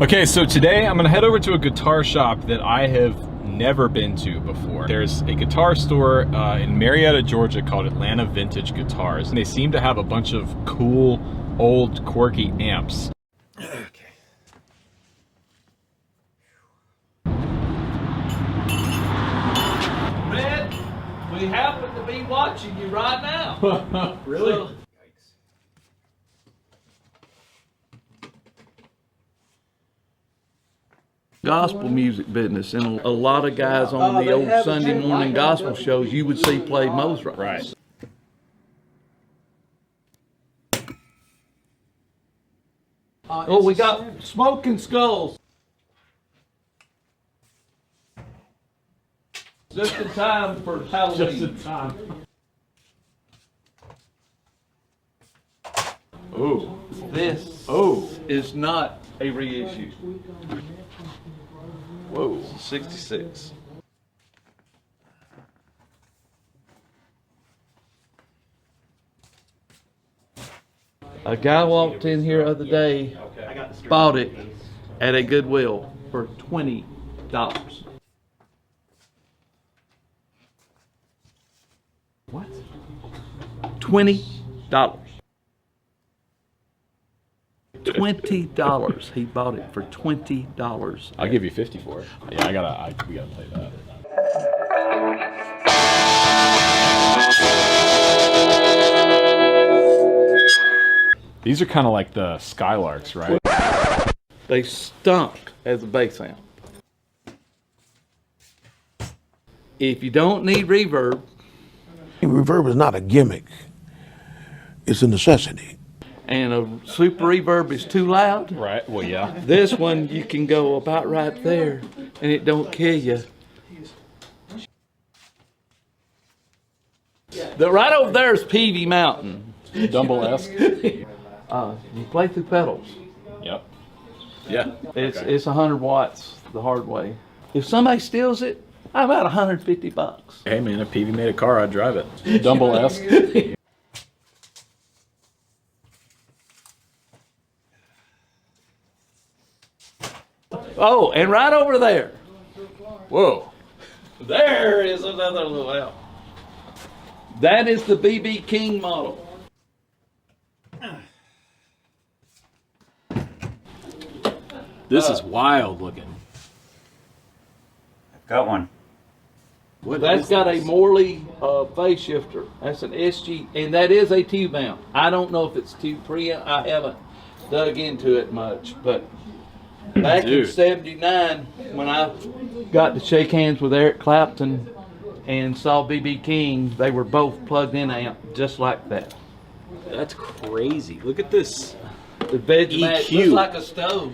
Okay, so today I'm gonna head over to a guitar shop that I have never been to before. There's a guitar store in Marietta, Georgia called Atlanta Vintage Guitars, and they seem to have a bunch of cool, old, quirky amps. Okay. Rhett, we happen to be watching you right now. Really? So, gospel music business, and a lot of guys on the old Sunday morning gospel shows you would see play Mozart. Right. Oh, we got Smoking Skulls. Just in time for Halloween. Just in time. Oh. This is not a reissue. Whoa. 66. A guy walked in here the other day, bought it at a Goodwill for $20. What? $20. $20. He bought it for $20. I'll give you 50 for it. Yeah, we gotta play that. These are kind of like the Skylarks, right? They stunk as a bass amp. If you don't need reverb, Reverb is not a gimmick. It's a necessity. and a super reverb is too loud, Right, well, yeah. this one you can go about right there and it don't kill you. The right over there is Peavy Mountain. Dumble-esque. You play through pedals. Yep. Yeah. It's 100 watts the hard way. If somebody steals it, I'm about $150. Hey man, if Peavy made a car, I'd drive it. Dumble-esque. Oh, and right over there, Whoa. there is another little L. That is the BB King model. This is wild looking. Got one. That's got a Morley phase shifter. That's an SG, and that is a tube amp. I don't know if it's tube preamp. I haven't dug into it much, but back in '79, when I got to shake hands with Eric Clapton and saw BB King, they were both plugged in amp just like that. That's crazy. Look at this. The Vegemite EQ. looks like a stove.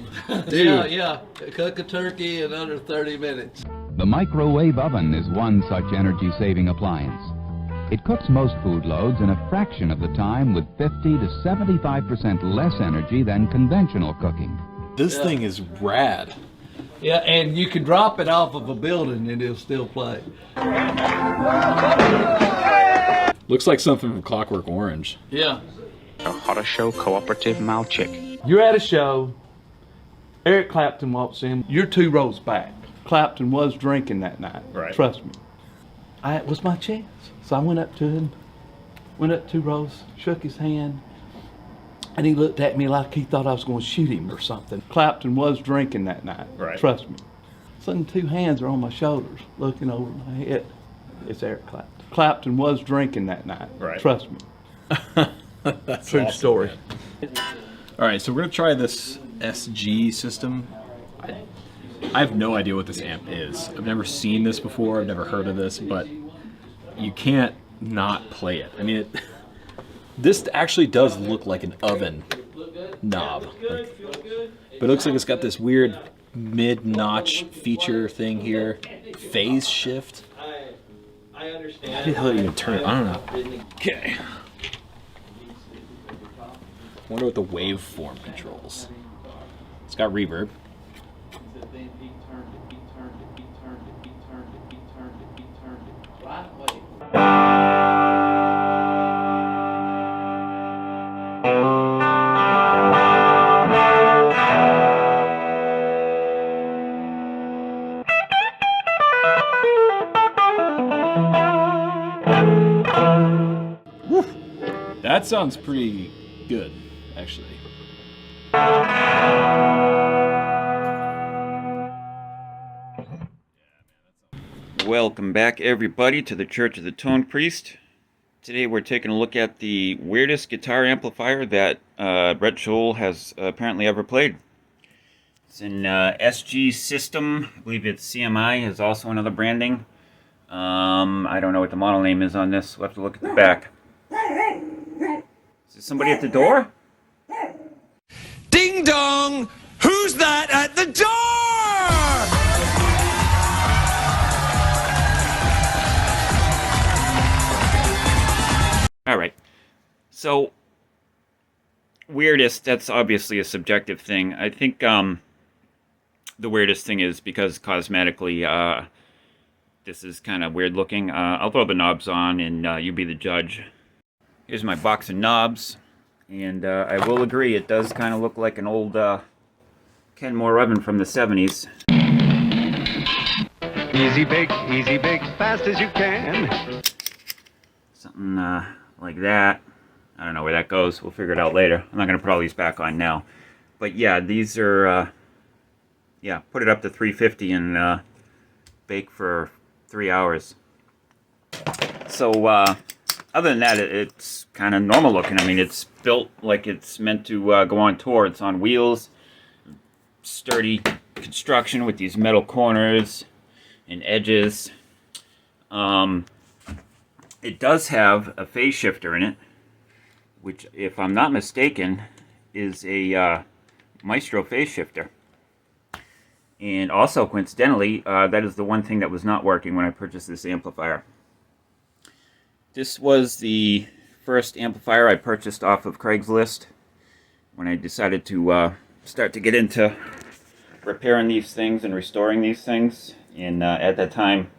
Dude. yeah. Cook a turkey in under 30 minutes. The microwave oven is one such energy-saving appliance. It cooks most food loads in a fraction of the time with 50 to 75% less energy than conventional cooking. This thing is rad. Yeah, and you can drop it off of a building and it'll still play. Looks like something from Clockwork Orange. Yeah. A horror show cooperative mouth chick. You're at a show, Eric Clapton walks in, you're 2 rows back. Clapton was drinking that night, Right. Trust me. It was my chance. So I went up to him, went up 2 rows, shook his hand, and he looked at me like he thought I was going to shoot him or something. Clapton was drinking that night, Right. Trust me. Suddenly 2 hands are on my shoulders, looking over my head. It's Eric Clapton. Clapton was drinking that night, Right. Trust me. That's True awesome, story. man. All right, so we're gonna try this SG system. I have no idea what this amp is. I've never seen this before. I've never heard of this, but you can't not play it. I mean, this actually does look like an oven knob, but it looks like it's got this weird mid-notch feature thing here. Phase shift. How the hell do you even turn it? I don't know. Okay. Wonder what the waveform controls. It's got reverb. That sounds pretty good, actually. Welcome back, everybody, to the Church of the Tonepriest. Today we're taking a look at the weirdest guitar amplifier that Rhett Shull has apparently ever played. It's an SG system. I believe it's C.M.I. is also another branding. I don't know what the model name is on this. We'll have to look at the back. Is there somebody at the door? Ding dong! Who's that at the door? All right. So, weirdest, that's obviously a subjective thing. I think the weirdest thing is because cosmetically, this is kind of weird looking. I'll throw the knobs on and you be the judge. Here's my box of knobs. And I will agree, it does kind of look like an old Kenmore oven from the 70s. Easy bake, fast as you can. Something like that. I don't know where that goes. We'll figure it out later. I'm not going to put all these back on now. But yeah, these are, yeah, put it up to 350 and bake for 3 hours. So, other than that, it's kind of normal looking. I mean, it's built like it's meant to go on tour. It's on wheels, sturdy construction with these metal corners and edges. It does have a phase shifter in it, which, if I'm not mistaken, is a Maestro phase shifter. And also, coincidentally, that is the one thing that was not working when I purchased this amplifier. This was the first amplifier I purchased off of Craigslist when I decided to start to get into repairing these things and restoring these things. And at that time,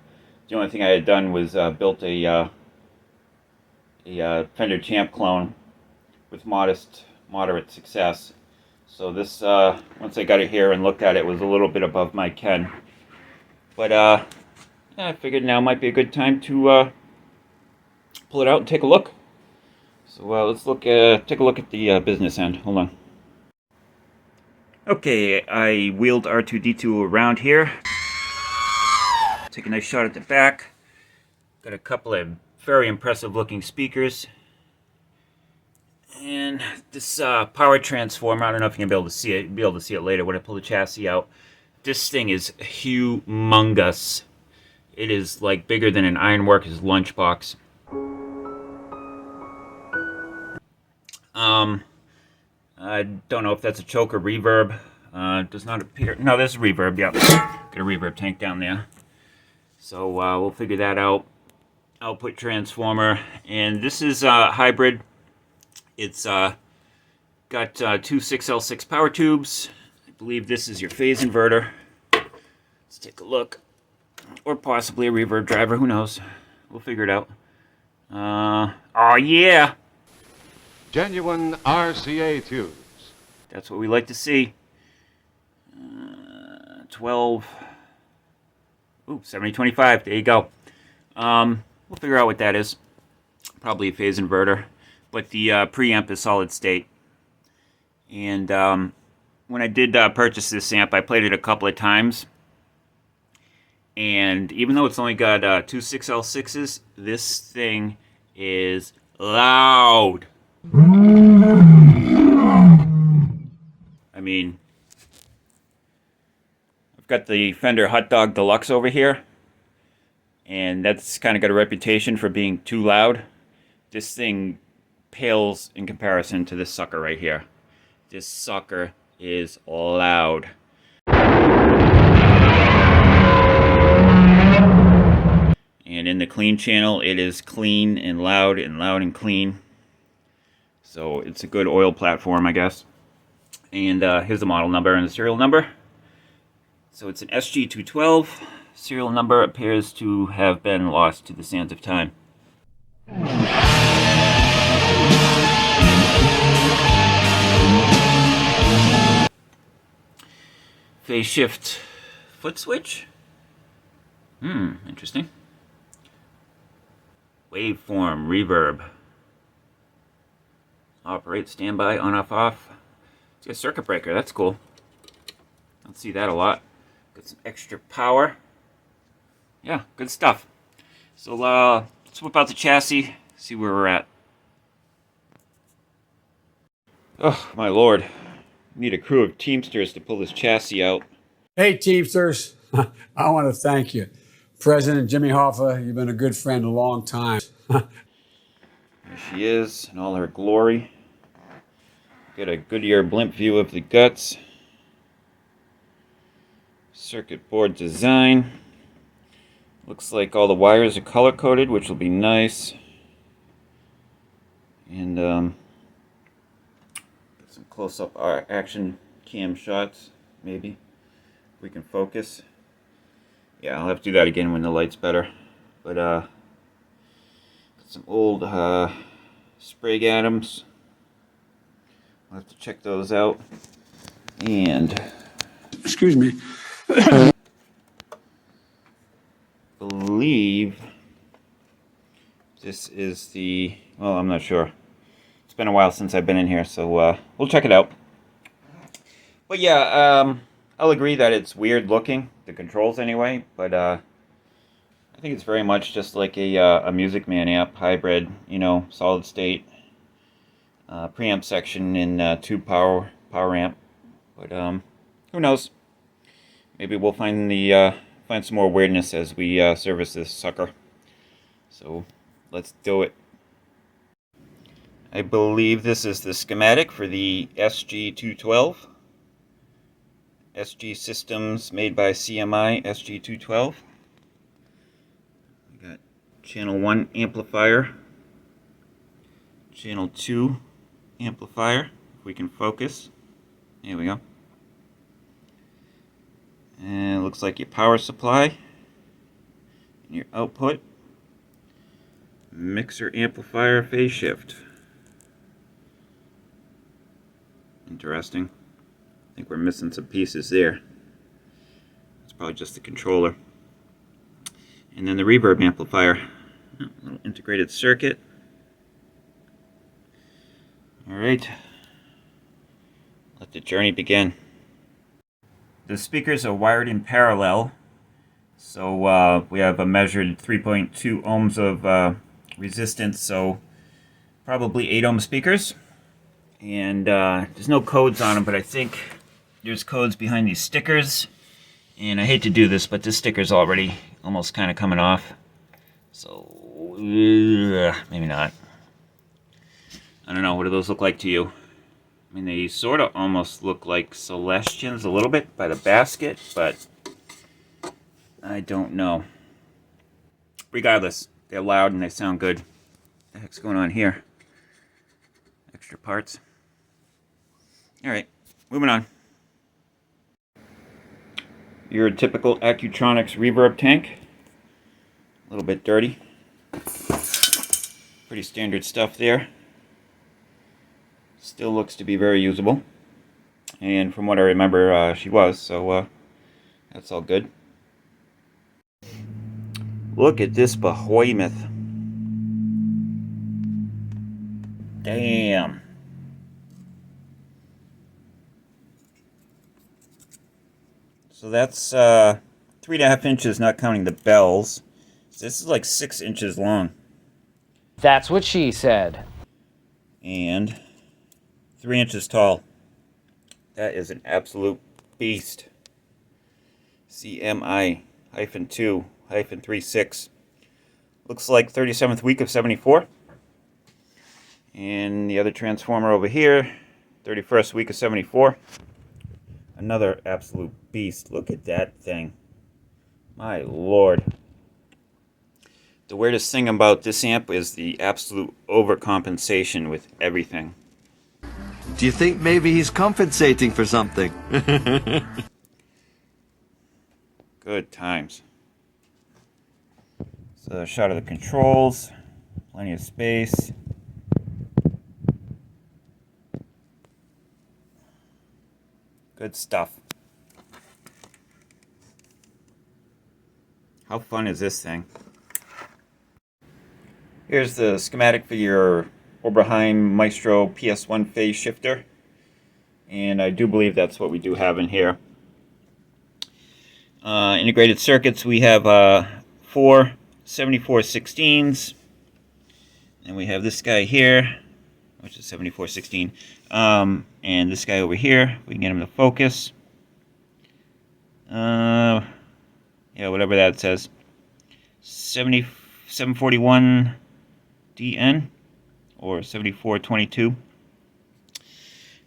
the only thing I had done was built a Fender Champ clone with moderate success. So this, once I got it here and looked at it, was a little bit above my ken. But yeah, I figured now might be a good time to pull it out and take a look. So let's take a look at the business end. Hold on. Okay, I wheeled R2-D2 around here. Take a nice shot at the back. Got a couple of very impressive looking speakers. And this power transformer, I don't know if you can be able to see it. You'll be able to see it later when I pull the chassis out. This thing is humongous. It is like bigger than an Ironworkers lunchbox. I don't know if that's a choke or reverb. Does not appear. No, there's reverb. Yep. Got a reverb tank down there. So we'll figure that out. Output transformer, and this is hybrid. It's got two 6L6 power tubes. I believe this is your phase inverter. Let's take a look. Or possibly a reverb driver, who knows? We'll figure it out. Oh yeah! Genuine RCA tubes. That's what we like to see. 12. Ooh, 7025. There you go. We'll figure out what that is. Probably a phase inverter. But the preamp is solid state. And when I did purchase this amp, I played it a couple of times. And even though it's only got two 6L6s, this thing is loud. I mean, I've got the Fender Hot Dog Deluxe over here, and that's kind of got a reputation for being too loud. This thing pales in comparison to this sucker right here. This sucker is loud. And in the clean channel, it is clean and loud and clean. So it's a good oil platform, I guess. And here's the model number and the serial number. So it's an SG-212. Serial number appears to have been lost to the sands of time. Phase shift foot switch. Interesting. Waveform reverb. Operate, standby, on, off. It's got a circuit breaker. That's cool. I don't see that a lot. Got some extra power. Yeah, good stuff. So let's whip out the chassis, see where we're at. Oh, my lord. Need a crew of Teamsters to pull this chassis out. Hey, Teamsters. I want to thank you. President Jimmy Hoffa, you've been a good friend a long time. There she is in all her glory. Get a Goodyear blimp view of the guts. Circuit board design. Looks like all the wires are color coded, which will be nice. And get some close up action cam shots, maybe. If we can focus. Yeah, I'll have to do that again when the light's better. But got some old Sprague Adams. I'll have to check those out. And Excuse me. believe this is the, well, I'm not sure. It's been a while since I've been in here, so we'll check it out. But yeah, I'll agree that it's weird looking, the controls anyway, but I think it's very much just like a Music Man amp hybrid, you know, solid state preamp section in tube power amp. But who knows? Maybe we'll find some more weirdness as we service this sucker. So let's do it. I believe this is the schematic for the SG-212. SG systems made by C.M.I. SG-212. We got channel 1 amplifier, channel 2 amplifier, if we can focus. There we go. And it looks like your power supply and your output. Mixer amplifier phase shift. Interesting. I think we're missing some pieces there. It's probably just the controller. And then the reverb amplifier. A little integrated circuit. Alright. Let the journey begin. The speakers are wired in parallel. So we have a measured 3.2 ohms of resistance, so probably 8 ohm speakers. And there's no codes on them, but I think there's codes behind these stickers. And I hate to do this, but this sticker's already almost kind of coming off. So maybe not. I don't know, what do those look like to you? I mean, they sort of almost look like Celestians a little bit by the basket, but I don't know. Regardless, they're loud and they sound good. What the heck's going on here? Extra parts. Alright, moving on. Your typical Accutronics reverb tank. A little bit dirty. Pretty standard stuff there. Still looks to be very usable. And from what I remember, she was, so that's all good. Look at this behemoth. Damn. So that's 3.5 inches, not counting the bells. So this is like 6 inches long. That's what she said. And 3 inches tall. That is an absolute beast. C.M.I. -2-36. Looks like 37th week of 74. And the other transformer over here, 31st week of 74. Another absolute beast. Look at that thing. My lord. The weirdest thing about this amp is the absolute overcompensation with everything. Do you think maybe he's compensating for something? Good times. So a shot of the controls. Plenty of space. Good stuff. How fun is this thing? Here's the schematic for your Oberheim Maestro PS1 phase shifter, and I do believe that's what we do have in here. Integrated circuits, we have 4 7416s, and we have this guy here, which is 7416, and this guy over here. We can get him to focus. Yeah, whatever that says. 741 DN or 7422.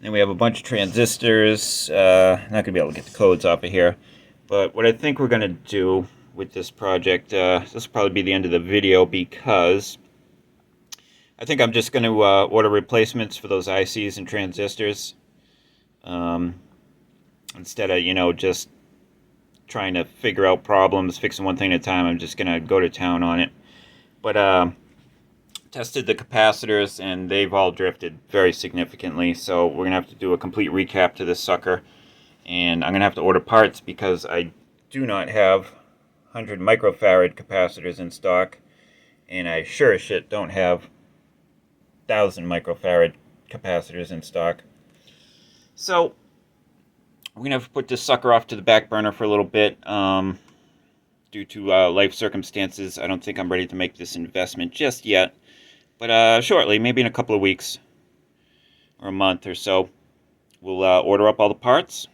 Then we have a bunch of transistors. Not going to be able to get the codes off of here. But what I think we're going to do with this project, this will probably be the end of the video, because I think I'm just going to order replacements for those ICs and transistors. Instead of, just trying to figure out problems, fixing one thing at a time, I'm just going to go to town on it. But tested the capacitors, and they've all drifted very significantly, so we're going to have to do a complete recap to this sucker. And I'm going to have to order parts because I do not have 100 microfarad capacitors in stock, and I sure as shit don't have 1,000 microfarad capacitors in stock. So we're going to have to put this sucker off to the back burner for a little bit. Due to life circumstances, I don't think I'm ready to make this investment just yet. But shortly, maybe in a couple of weeks or a month or so, we'll order up all the parts.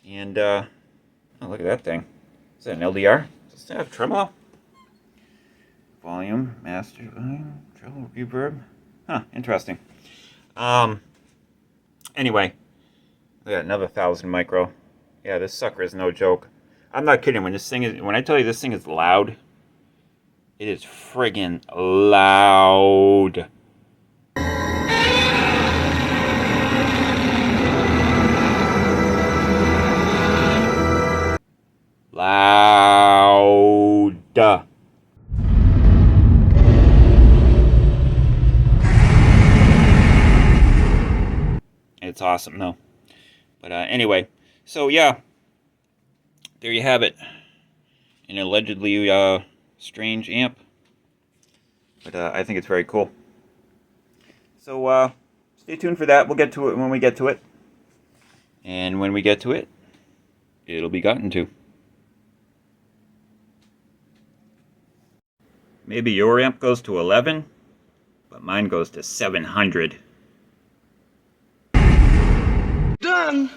And, oh, look at that thing. Is that an LDR? Does it have tremolo? Volume, master, tremolo, reverb. Huh, interesting. Anyway, we got another 1,000 micro. Yeah, this sucker is no joke. I'm not kidding. When I tell you this thing is loud, it is friggin' loud. Loud. It's awesome, though. But anyway, so yeah, there you have it. An allegedly strange amp, but I think it's very cool. So stay tuned for that. We'll get to it when we get to it, and when we get to it, it'll be gotten to. Maybe your amp goes to 11, but mine goes to 700. Done!